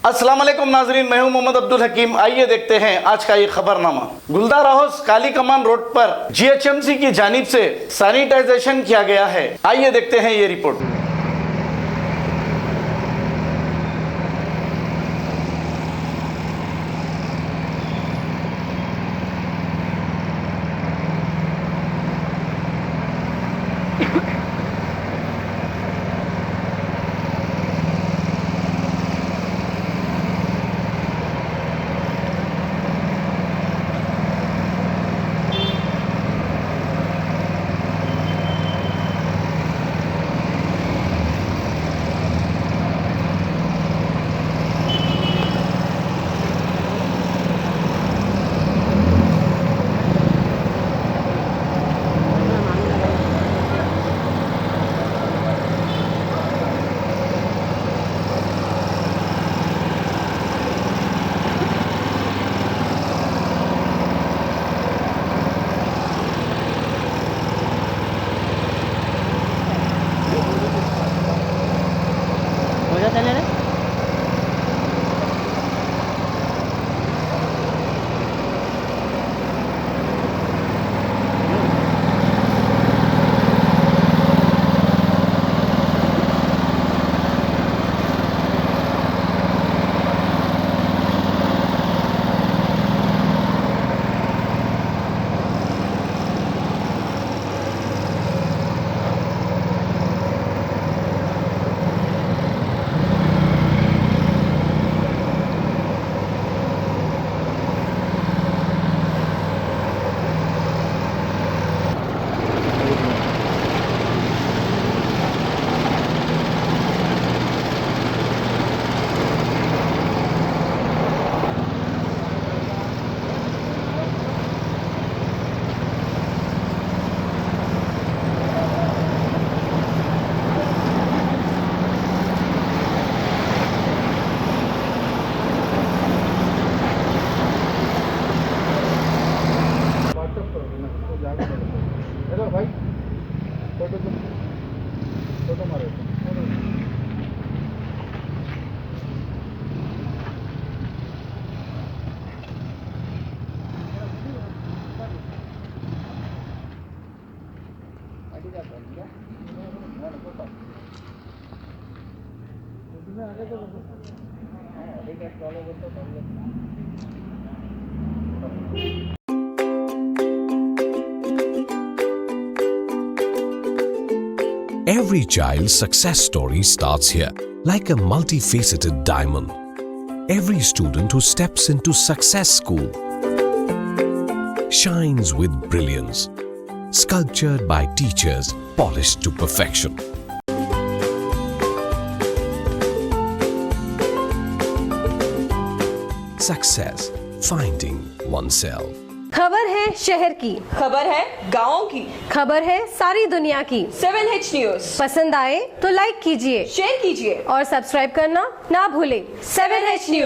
अस्सलाम वालेकुम नाजरीन, मैं हूं मोहम्मद अब्दुल हकीम। आइए देखते हैं आज का ये खबरनामा। गुलजार हाउस काली कमान रोड पर GHMC की जानिब से सैनिटाइजेशन किया गया है। आइए देखते हैं ये रिपोर्ट। भाई फोटो मारो। Every child's success story starts here, like a multifaceted diamond. Every student who steps into Success School shines with brilliance, sculptured by teachers polished to perfection. Success, finding oneself. खबर है शहर की, खबर है गाँव की, खबर है सारी दुनिया की। 7H न्यूज पसंद आए तो लाइक कीजिए, शेयर कीजिए और सब्सक्राइब करना ना भूलें। 7H news.